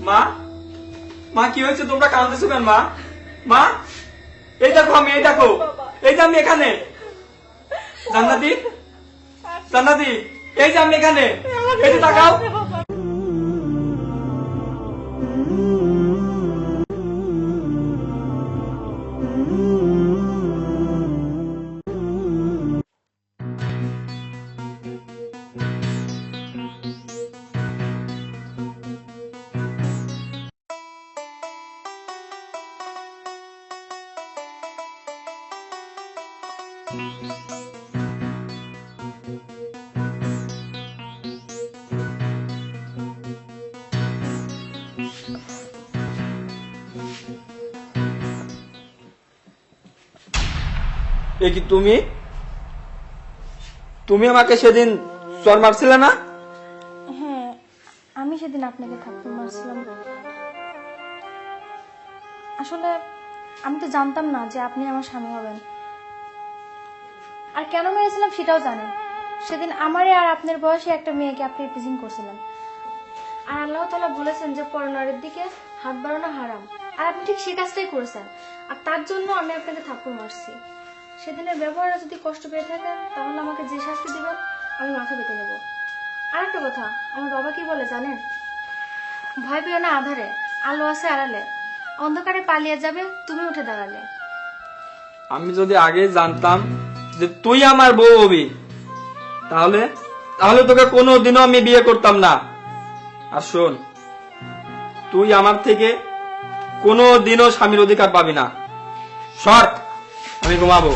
মা, মা কি হয়েছে? তোমরা কাঁদতেছো কেন? মা, মা, এই দেখো আমি, এই দেখো, এই যে আমি এখানে। জান্নাতি, জান্নাতি, এই যে আমি এখানে, এই যে তাকাও। এ কি তুমি? তুমি আমাকে সেদিন চর মারছিলে না? হ্যাঁ, আমি সেদিন আপনাকে থাপ্পড় মারছিলাম। আসলে আমি তো জানতাম না যে আপনি আমার স্বামী হবেন, আর কেন মেরেছিলাম সেটাও জানেন। সেদিন আমারে আর আপনার বয়সে একটা মেয়েকে আপনি টিজিং করছিলেন, আর আল্লাহ তাআলা বলেছেন যে পরনারীর দিকে হাত বাড়ানো হারাম, আর আপনি ঠিক সেই কাজটাই করেছেন। আর তার জন্য আমি আপনাকে থাপ্পড় মারছি। সেদিনের ব্যবহারে যদি কষ্ট পেয়ে থাকেন তাহলে আমাকে যে শাস্তি দিবেন আমি মাথা পেতে নেব। আর একটা কথা, আমার বাবা কি বলে জানেন? ভয় পেও না আধারে, আলো আছে আড়ালে, অন্ধকারে পালিয়ে যাবে তুমি উঠে দাঁড়ালে। আমি যদি আগে জানতাম যে তুই আমার বউ হবি, তাহলে তাহলে তোকে কোনোদিনও আমি বিয়ে করতাম না। আর শোন, তুই আমার থেকে কোনোদিনও স্বামীর অধিকার পাবি না। সর, আমি ঘুমাবো।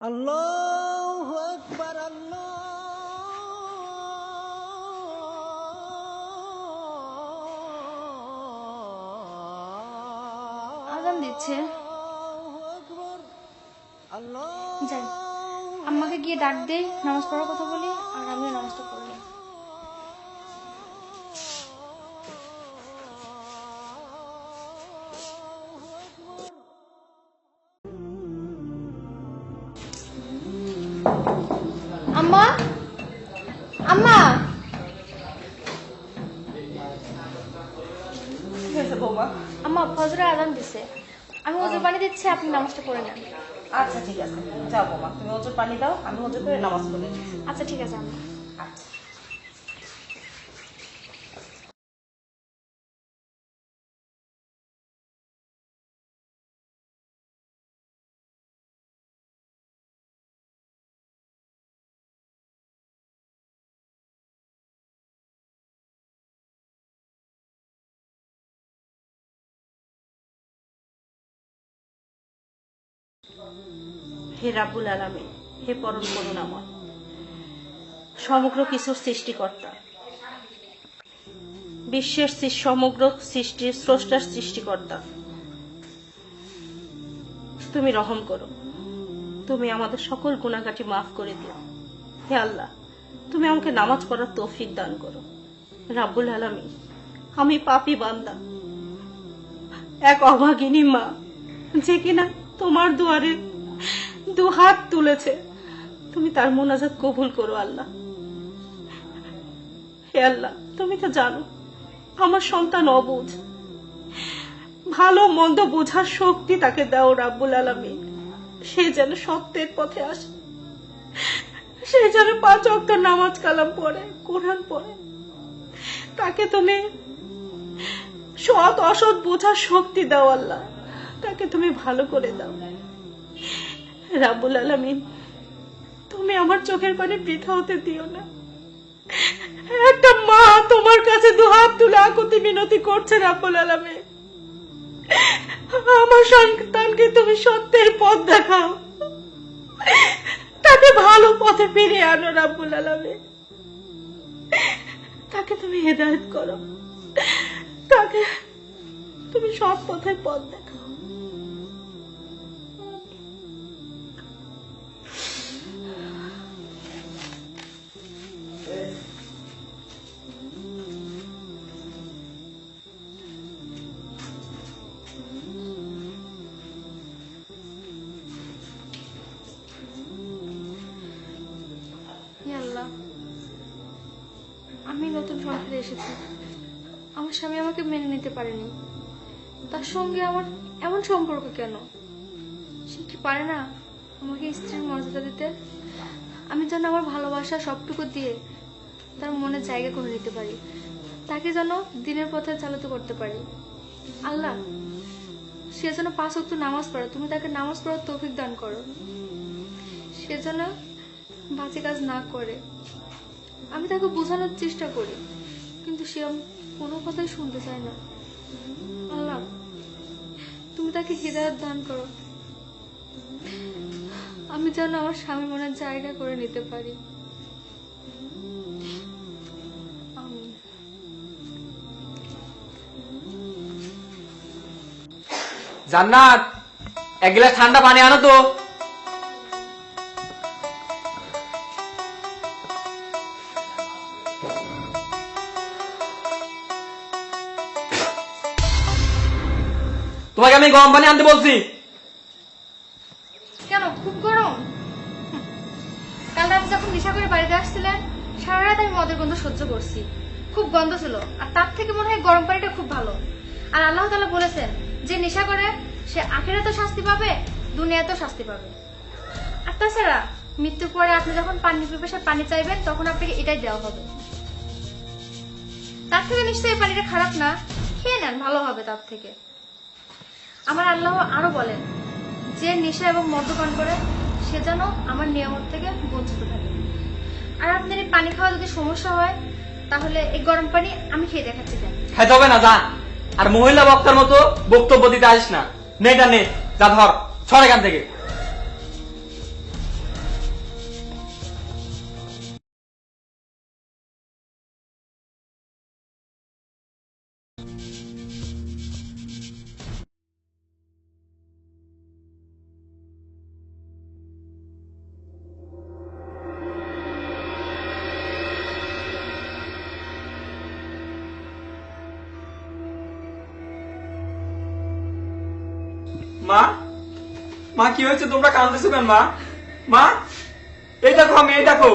আল্লাহু আকবার, আজান দিচ্ছে, যাই আম্মাকে গিয়ে ডাক দেই, নামাজ পড়ার কথা বলি, আর আমিও নামাজটা পড়ে নিই। আম্মা, আম্মা, আম্মা ফজরের আজান দিছে, আমি ওজুর পানি দিচ্ছি, আপনি নামাজটা পড়ে নেন। আচ্ছা ঠিক আছে, যাও বোমা, তুমি ওজোর পানি দাও, আমি ওজো করে নামাজ পড়ে নিচ্ছি। আচ্ছা ঠিক আছে আম্মা। আচ্ছা। হে রাব্বুল আলামিন, হে পরম করুণাময়, সমগ্র কিছুর সৃষ্টিকর্তা, বিশ্বের সমগ্র সৃষ্টির স্রষ্টার সৃষ্টিকর্তা, তুমি রহম করো, তুমি আমাদের সকল গুনাহগাটি মাফ করে দিও। হে আল্লাহ, তুমি আমাকে নামাজ পড়ার তৌফিক দান করো। রাব্বুল আলামিন, আমি পাপী বান্দা, এক অভাগিনী মা, যে কিনা তোমার দুয়ারে দু হাত তুলেছে, তুমি তার মোনাজাত কবুল করো আল্লাহ। হে আল্লাহ, তুমি তো জানো আমার সন্তান অবুঝ, ভালো মন্দ বোঝার শক্তি তাকে দাও রাব্বুল আলামিন, সে যেন সত্যের পথে আসে, সে যেন 5 ওয়াক্ত নামাজ কালাম পড়ে, কোরআন পড়ে, তাকে তুমি সৎ অসৎ বোঝার শক্তি দাও আল্লাহ, তাকে তুমি ভালো করে দাও রাব্বুল আলামিন। তুমি আমার চোখের পানি বৃথা হতে দিও না। একটা মা তোমার কাছে দুহাত তুলে আকুতি মিনতি করছে রাব্বুল আলামিন, আমার সন্তানকে তুমি সত্যের পথ দেখাও, তাকে ভালো পথে ফিরিয়ে আনো রাব্বুল আলামিন। তাকে তুমি হেদায়েত করো, তাকে তুমি সৎ পথের পথ দেখাও। হে আল্লাহ, আমি নতুন সংসারে এসেছি, আমার স্বামী আমাকে মেনে নিতে পারেনি, তার সঙ্গে আমার এমন সম্পর্ক কেন? সে কি পারে না আমাকে স্ত্রীর মর্যাদা দিতে? আমি যেন আমার ভালোবাসা সবটুকু দিয়ে তার মনে জায়গা করে নিতে পারি, তাকে যেন দিনের পথে চালিত করতে পারি। আল্লাহ, সে যেন 5 ওয়াক্ত নামাজ পড়ে, তুমি তাকে নামাজ পড়ার তৌফিক দান করো। সে যেন বাজে কাজ না করে। আমি তাকে বোঝানোর চেষ্টা করি, কিন্তু সে কোনো কথাই শুনতে চায় না। আল্লাহ, তুমি তাকে হিদায়াত দান করো, আমি যেন আমার স্বামী মনের জায়গা করে নিতে পারি। আমিন। জান্নাত, 1 গ্লাস ঠান্ডা পানি আনো তো। তোমাকে আমি গরম পানি আনতে বলছি। কেন, খুব গরম? কাল রাতে যখন নেশা করে বাড়িতে আসছিলেন, সারা রাত আমি মদের গন্ধ সহ্য করছি, খুব গন্ধ ছিল। আর তার থেকে মনে হয় গরম পানিটা খুব ভালো। আর আল্লাহ তাআলা বলেছেন, যে নেশা করে সে আখিরাতেও শাস্তি পাবে, দুনিয়াতেও শাস্তি পাবে। আর তাছাড়া মৃত্যুর পরে আপনি যখন পানি পিপাসায় পানি চাইবেন, তখন আপনাকে এটাই দেওয়া হবে। তার থেকে নিশ্চয়ই পানিটা খারাপ না, খেয়ে নেন, ভালো হবে তার থেকে। আমার আল্লাহ আরো বলেন, যে নেশা এবং মদ্যপান করে সে যেন আমার নিয়ামত থেকে বঞ্চিত থাকে। আর আপনার এই পানি খাওয়া যদি সমস্যা হয়, তাহলে এই গরম পানি আমি খেয়ে দেখাচ্ছি। কেন খাইতে হবে না, যা। আর মহিলা বক্তার মতো বক্তব্য দিতে আসিস না। নেটা নে, যা, ধর, ছড় এখান থেকে। মা, মা কি হয়েছে? তোমরা কাঁদতেছো কেন? মা, মা, এই দেখো, আমি এই দেখো,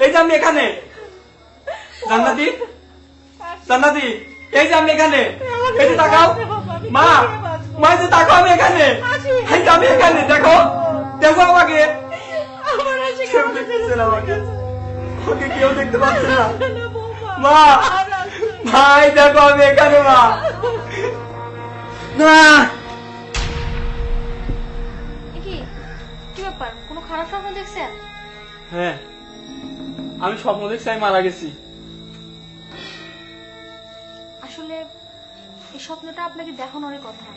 এই যে আমি এখানে। জান্নাতি, জান্নাতি, এই যে আমি এখানে, এই যে তাকাও। মা, মা, এই যে তাকাও, আমি এখানে, এই যে আমি এখানে, দেখো, দেখো আমাকে। কেউ দেখতেছে না আমাকে, আমাকে কেউ দেখতে পাচ্ছে না। মা, মা, এই দেখো আমি এখানে। মা, না। কি ব্যাপার, কোনো খারাপ স্বপ্ন দেখছেন? হ্যাঁ, আমি স্বপ্ন দেখছি আমি মারা গেছি। আসলে এই স্বপ্নটা আপনাকে দেখানোর কথা,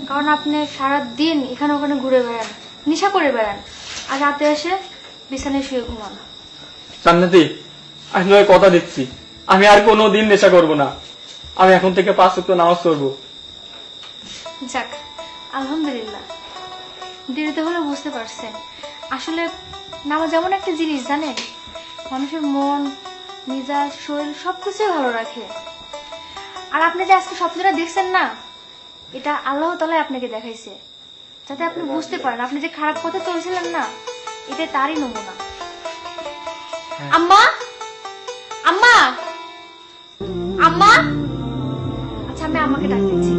কারণ আপনি সারা দিন এখানে ওখানে ঘুরে বেড়ান, নেশা করে বেড়ান, আর রাতে এসে বিছানায় শুয়ে ঘুমান। জান্নাতি, আমি তোমায় কথা দিচ্ছি, আমি আর কোনো দিন নেশা করব না। আমি এখন থেকে 5 ওয়াক্ত নামাজ পড়বো। যাক, আলহামদুলিল্লাহ, দেরিতে হলে বুঝতে পারছেন। আসলে নামাজ এমন একটা জিনিস জানেন, মানুষের মন, মেজাজ, শরীর সবকিছুই ভালো রাখে। আর আপনি যে আজকে স্বপ্নটা দেখছেন না, এটা আল্লাহ তাআলা আপনাকে দেখাইছে, যাতে আপনি বুঝতে পারেন আপনি যে খারাপ পথে চলছিলেন না, এটা তারই নমুনা। আম্মা, আম্মা, আম্মা, আচ্ছা আমি আম্মাকে ডাক দিচ্ছি।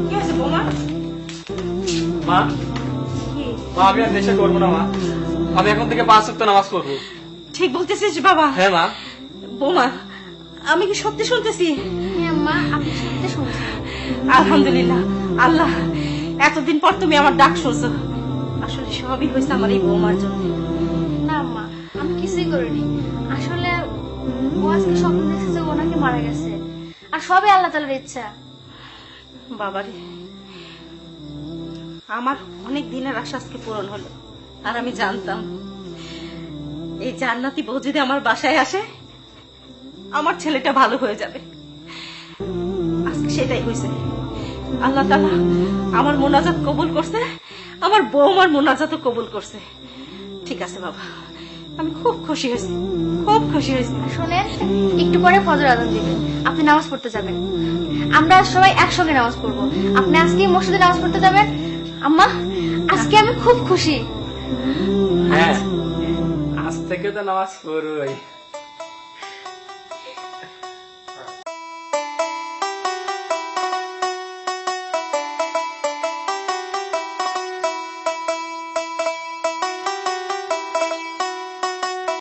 কি হয়েছে বৌমা? মা, কি? মা, আমি আর নেশা করবো না। মা, আমি এখন থেকে 5 ওয়াক্ত নামাজ পড়বো। ঠিক বলতেছিস বাবা? হ্যাঁ মা। বৌমা, আমি কি সত্যি শুনতেছি? হ্যাঁ আম্মা, আপনি সত্যি শুনছেন। আলহামদুলিল্লাহ, আল্লাহ, এতদিন পর তুমি আমার ডাক শুনছো। আসলে সবই হয়েছে আমার এই বৌমার জন্য। না আম্মা, আমি কিছুই করিনি। আসলে ও আজকে স্বপ্ন দেখছে যে ও নাকি মারা গেছে, আর সবই আল্লাহ তাআলার ইচ্ছা। বাবারে, আমার অনেক দিনের আশা আজকে পূরণ হলো। আর আমি জানতাম এই জান্নাতি বউ যদি আমার বাসায় আসে আমার ছেলেটা ভালো হয়ে যাবে। আজকে সেটাই হয়েছে। আল্লাহ তাআলা আমার মোনাজাত কবুল করছে, আমার বউ আমার মোনাজাতও কবুল করছে। ঠিক আছে বাবা, আমি খুব খুশি হয়েছি, খুব খুশি হয়েছি। শোনেন, একটু পরে ফজর আজান দিবে, আপনি নামাজ পড়তে যাবেন। আমরা সবাই একসঙ্গে নামাজ পড়বো। আপনি আজকে মসজিদে নামাজ পড়তে যাবেন। আম্মা, আজকে আমি খুব খুশি। হ্যাঁ, আজ থেকে তো নামাজ পড়বই।